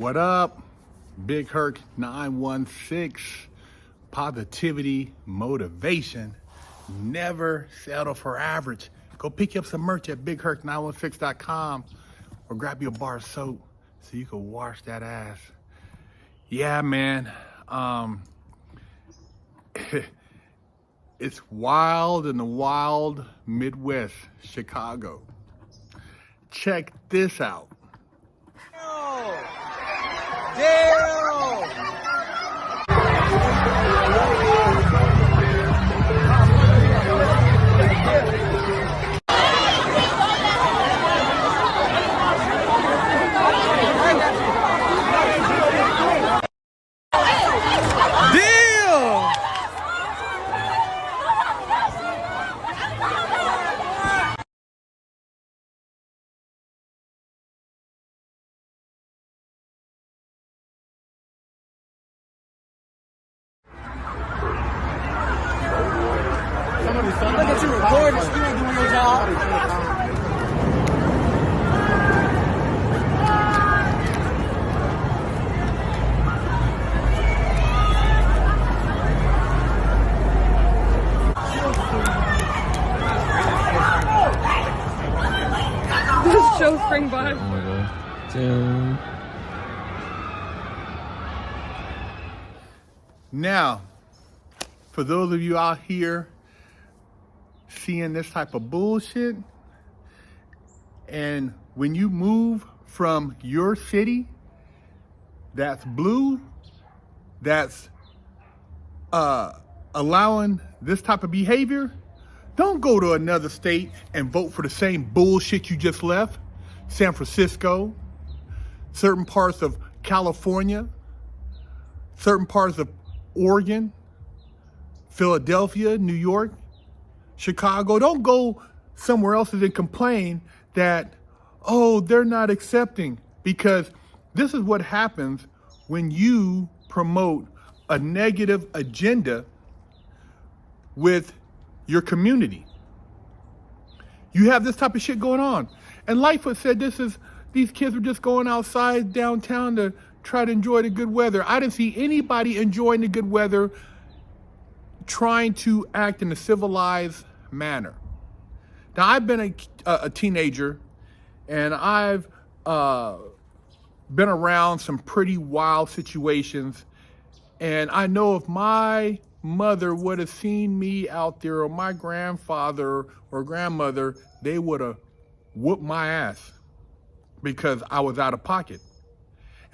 What up? Big Quirk 916. Positivity, motivation. Never settle for average. Go pick up some merch at bigquirk916.com or grab you a bar of soap so you can wash that ass. Yeah, man. It's wild in the wild Midwest, Chicago. Check this out. Look at you recording, you ain't doing your job. This show spring by. Oh my god. Damn. Now, for those of you out here seeing this type of bullshit, and when you move from your city that's blue, that's allowing this type of behavior, don't go to another state and vote for the same bullshit you just left. San Francisco, certain parts of California, certain parts of Oregon, Philadelphia, New York, Chicago. Don't go somewhere else and then complain that, oh, they're not accepting, because this is what happens when you promote a negative agenda with your community. You have this type of shit going on. And Lightfoot said these kids were just going outside downtown to try to enjoy the good weather. I didn't see anybody enjoying the good weather trying to act in a civilized manner. Now, I've been a teenager, and I've been around some pretty wild situations, and I know if my mother would have seen me out there, or my grandfather or grandmother, they would have whooped my ass because I was out of pocket.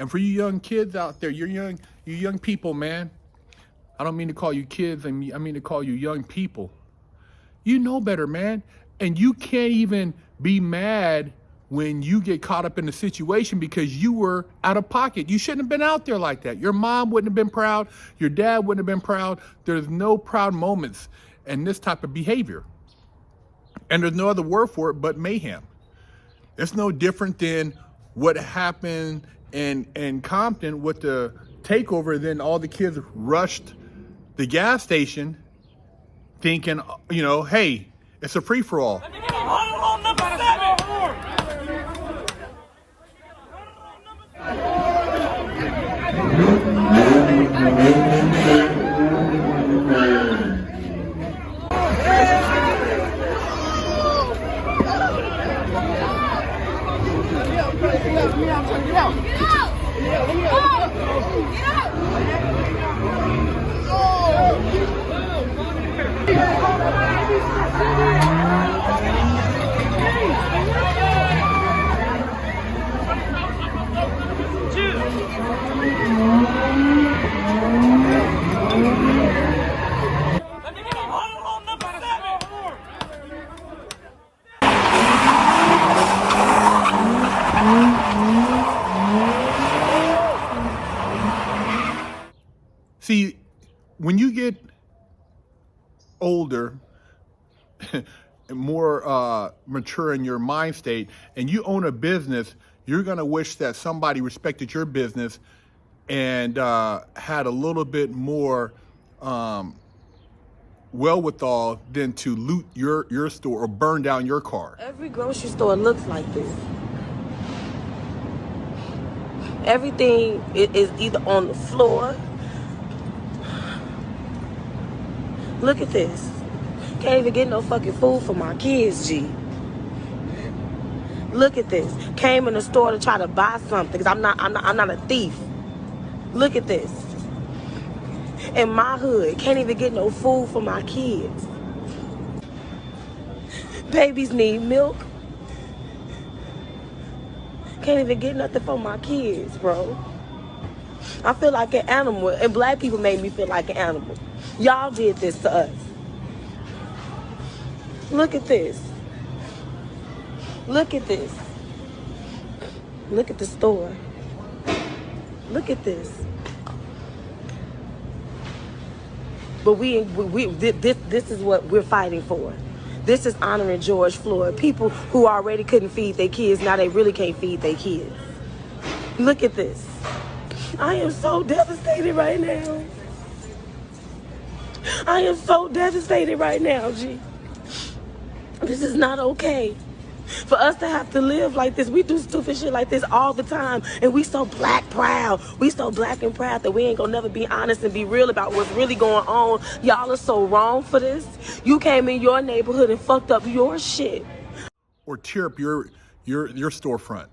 And for you young kids out there, you young people, man, I don't mean to call you kids, I mean to call you young people. You know better, man. And you can't even be mad when you get caught up in the situation because you were out of pocket. You shouldn't have been out there like that. Your mom wouldn't have been proud. Your dad wouldn't have been proud. There's no proud moments in this type of behavior. And there's no other word for it but mayhem. It's no different than what happened in Compton with the takeover. Then all the kids rushed the gas station thinking, you know, hey, it's a free-for-all. See, when you get older, more mature in your mind state, and you own a business, you're gonna wish that somebody respected your business and had a little bit more wherewithal than to loot your store or burn down your car. Every grocery store looks like this. Everything is either on the floor. Look at this. Can't even get no fucking food for my kids, G. Look at this. Came in the store to try to buy something because I'm not a thief. Look at this. In my hood, can't even get no food for my kids. Babies need milk. Can't even get nothing for my kids, bro. I feel like an animal, and black people made me feel like an animal. Y'all did this to us. Look at this. Look at this. Look at the store. Look at this. But this is what we're fighting for. This is honoring George Floyd. People who already couldn't feed their kids, now they really can't feed their kids. Look at this. I am so devastated right now. I am so devastated right now, G. This is not okay. For us to have to live like this, we do stupid shit like this all the time, and we so black proud. We so black and proud that we ain't gonna never be honest and be real about what's really going on. Y'all are so wrong for this. You came in your neighborhood and fucked up your shit. Or tear up your storefront.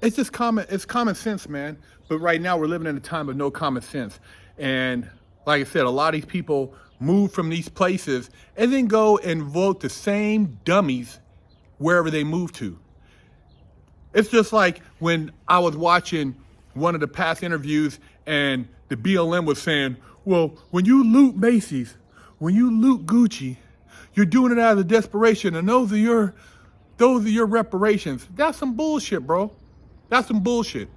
It's just common sense, man. But right now we're living in a time of no common sense. And like I said, a lot of these people move from these places and then go and vote the same dummies wherever they move to. It's just like when I was watching one of the past interviews and the BLM was saying, well, when you loot Macy's, when you loot Gucci, you're doing it out of desperation, and those are your reparations. That's some bullshit, bro. That's some bullshit.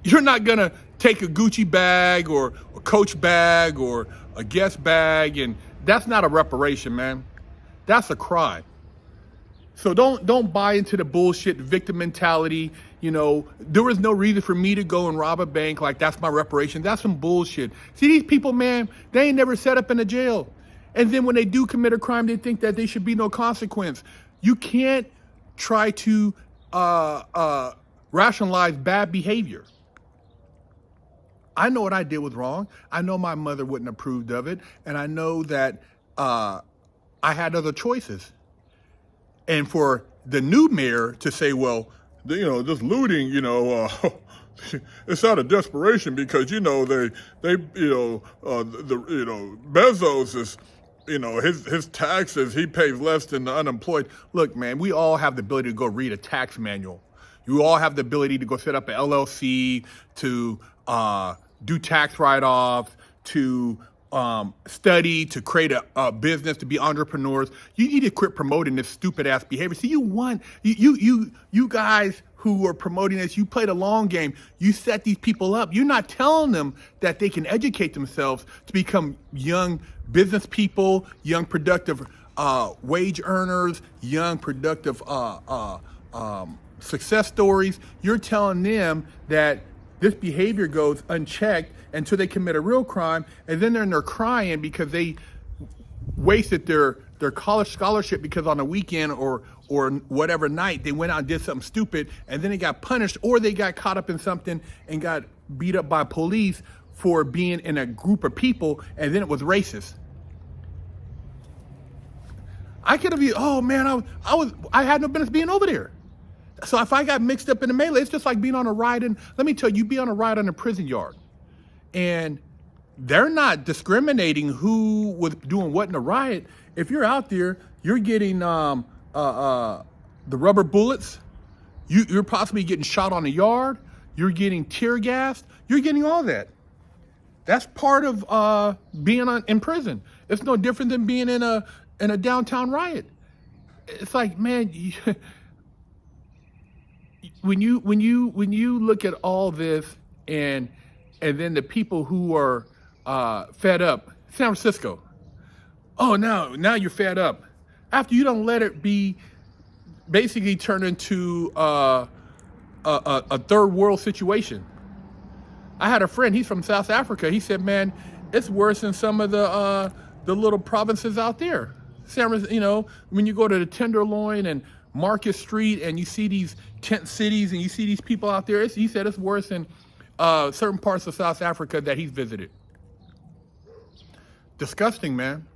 You're not gonna take a Gucci bag or a Coach bag or a Guess bag, and that's not a reparation, man. That's a crime. So don't buy into the bullshit victim mentality. You know, there was no reason for me to go and rob a bank, like that's my reparation. That's some bullshit. See, these people, man, they ain't never set up in a jail. And then when they do commit a crime, they think that there should be no consequence. You can't try to rationalize bad behavior. I know what I did was wrong. I know my mother wouldn't have approved of it. And I know that I had other choices. And for the new mayor to say, well, this looting, it's out of desperation because, Bezos is, his taxes, he pays less than the unemployed. Look, man, we all have the ability to go read a tax manual. You all have the ability to go set up an LLC, to do tax write-offs, to study, to create a business, to be entrepreneurs. You need to quit promoting this stupid ass behavior. See, you guys who are promoting this, you play the long game. You set these people up. You're not telling them that they can educate themselves to become young business people, young productive wage earners, young productive success stories. You're telling them that this behavior goes unchecked until they commit a real crime, and then they're in there crying because they wasted their college scholarship because on a weekend or whatever night they went out and did something stupid, and then they got punished, or they got caught up in something and got beat up by police for being in a group of people, and then it was racist. I could have been, oh man, I had no business being over there. So if I got mixed up in the melee, it's just like being on a ride, and let me tell you, be on a ride on a prison yard. And they're not discriminating who was doing what in a riot. If you're out there, you're getting the rubber bullets. You're possibly getting shot on the yard. You're getting tear gassed. You're getting all that. That's part of being in prison. It's no different than being in a downtown riot. It's like, man, when you look at all this and then the people who are fed up, San Francisco. Oh, now you're fed up. After you don't let it be basically turned into a third world situation. I had a friend, he's from South Africa. He said, man, it's worse than some of the little provinces out there. When you go to the Tenderloin and Market Street and you see these tent cities and you see these people out there, he said it's worse than certain parts of South Africa that he's visited. Disgusting, man.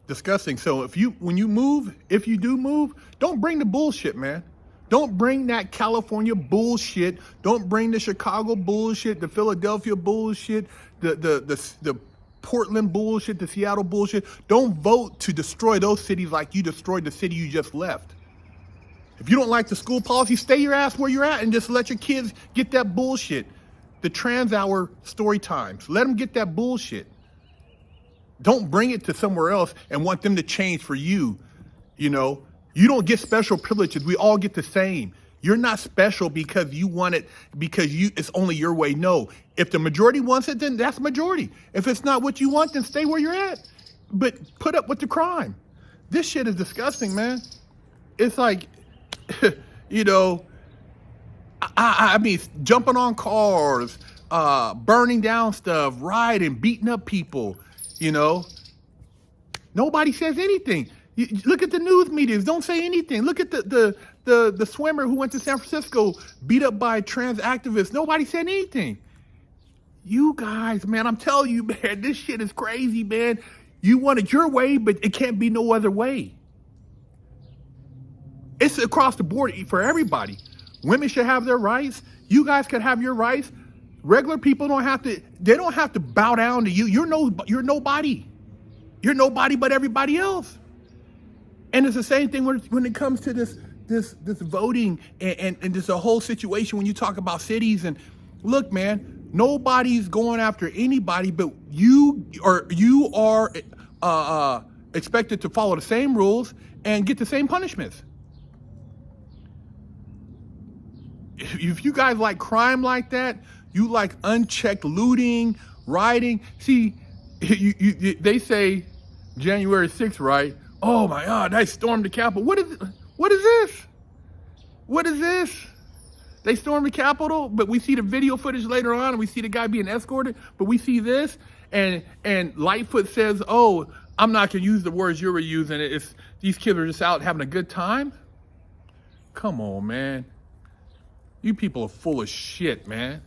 Disgusting. So when you move, if you do move, don't bring the bullshit, man. Don't bring that California bullshit. Don't bring the Chicago bullshit, the Philadelphia bullshit, the Portland bullshit, the Seattle bullshit. Don't vote to destroy those cities like you destroyed the city you just left. If you don't like the school policy, stay your ass where you're at and just let your kids get that bullshit. The trans hour story times. Let them get that bullshit. Don't bring it to somewhere else and want them to change for you. You know, you don't get special privileges. We all get the same. You're not special because you want it, because it's only your way. No, if the majority wants it, then that's majority. If it's not what you want, then stay where you're at. But put up with the crime. This shit is disgusting, man. It's like, you know, I mean, jumping on cars, burning down stuff, rioting, beating up people, you know. Nobody says anything. Look at the news medias. Don't say anything. Look at the swimmer who went to San Francisco, beat up by trans activists. Nobody said anything. You guys, man, I'm telling you, man, this shit is crazy, man. You want it your way, but it can't be no other way. It's across the board for everybody. Women should have their rights. You guys can have your rights. Regular people don't have to bow down to you. You're nobody. You're nobody but everybody else. And it's the same thing when it comes to this voting and this whole situation when you talk about cities. And look, man, nobody's going after anybody, but you are expected to follow the same rules and get the same punishments. If you guys like crime like that, you like unchecked looting, rioting. See, they say January 6th, right? Oh my God, they stormed the Capitol. What is this? What is this? They stormed the Capitol, but we see the video footage later on, and we see the guy being escorted. But we see this, and Lightfoot says, "Oh, I'm not gonna use the words you were using. These kids are just out having a good time." Come on, man. You people are full of shit, man.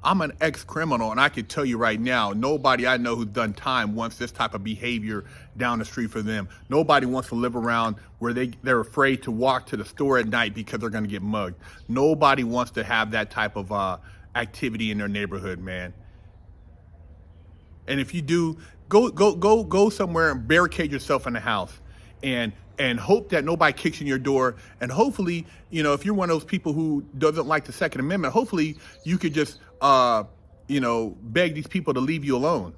I'm an ex-criminal, and I can tell you right now, nobody I know who's done time wants this type of behavior down the street for them. Nobody wants to live around where they're afraid to walk to the store at night because they're going to get mugged. Nobody wants to have that type of activity in their neighborhood, man. And if you do, go somewhere and barricade yourself in the house and hope that nobody kicks in your door. And hopefully, you know, if you're one of those people who doesn't like the Second Amendment, hopefully you could just, you know, beg these people to leave you alone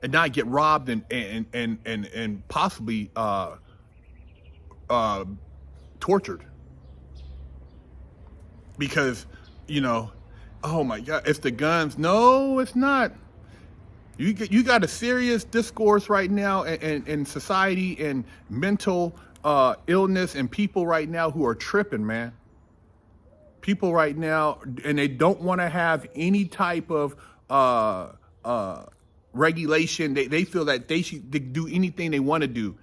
and not get robbed and possibly tortured. Because, you know, oh my God, it's the guns. No, it's not. You got a serious discourse right now in society and mental illness and people right now who are tripping, man. People right now, and they don't want to have any type of regulation. They feel that they should do anything they want to do.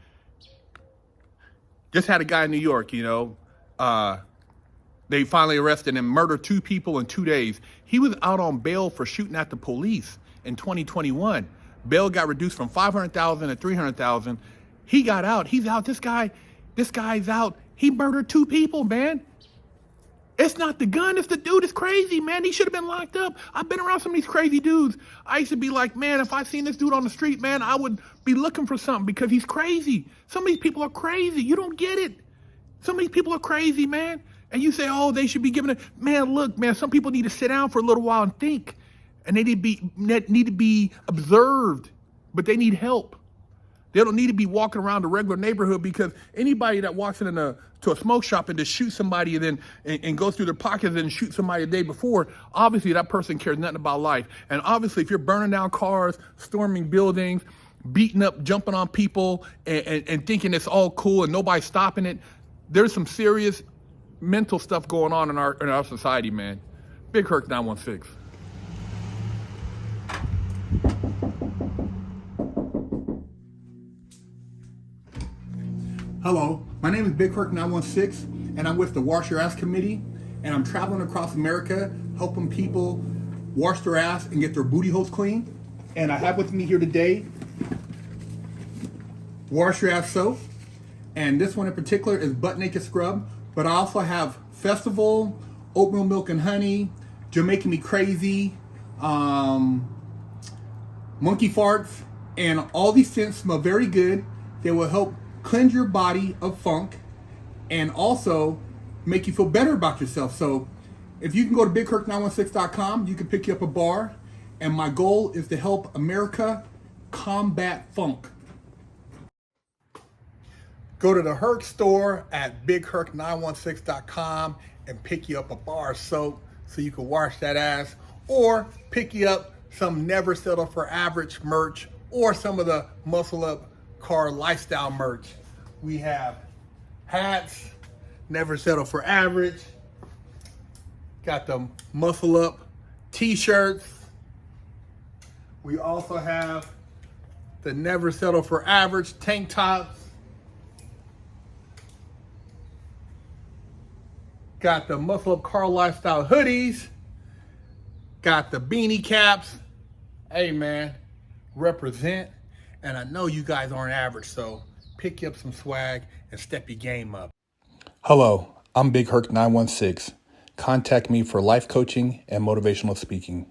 Just had a guy in New York, you know, they finally arrested him, murdered 2 people in 2 days. He was out on bail for shooting at the police in 2021. Bail got reduced from $500,000 to $300,000. He got out. He's out. This guy's out. He murdered 2 people, man. It's not the gun. It's the dude. It's crazy, man. He should have been locked up. I've been around some of these crazy dudes. I used to be like, man, if I seen this dude on the street, man, I would be looking for something because he's crazy. Some of these people are crazy. You don't get it. Some of these people are crazy, man. And you say, oh, they should be given man, look, man, some people need to sit down for a little while and think. And they need to be observed, but they need help. They don't need to be walking around the regular neighborhood, because anybody that walks to a smoke shop and just shoots somebody and goes through their pockets and shoots somebody the day before, obviously that person cares nothing about life. And obviously if you're burning down cars, storming buildings, beating up, jumping on people, and thinking it's all cool and nobody's stopping it, there's some serious mental stuff going on in our society, man. Big Quirk 916. Hello, my name is Big Quirk 916, and I'm with the Wash Your Ass Committee, and I'm traveling across America helping people wash their ass and get their booty holes clean. And I have with me here today Wash Your Ass Soap, and this one in particular is Butt Naked Scrub, but I also have Festival, Oatmeal Milk and Honey, Jamaican Me Crazy, Monkey Farts, and all these scents smell very good. They will help cleanse your body of funk and also make you feel better about yourself. So if you can go to bigkirk916.com, you can pick you up a bar. And my goal is to help America combat funk. Go to the Herc store at bigkirk916.com and pick you up a bar of soap so you can wash that ass, or pick you up some Never Settle for Average merch or some of the Muscleup Car Lifestyle merch. We have hats, Never Settle for Average. Got the Muscleup t-shirts. We also have the Never Settle for Average tank tops. Got the Muscleup Car Lifestyle hoodies. Got the beanie caps. Hey man, represent. And I know you guys aren't average, so pick you up some swag and step your game up. Hello, I'm Big Herc 916. Contact me for life coaching and motivational speaking.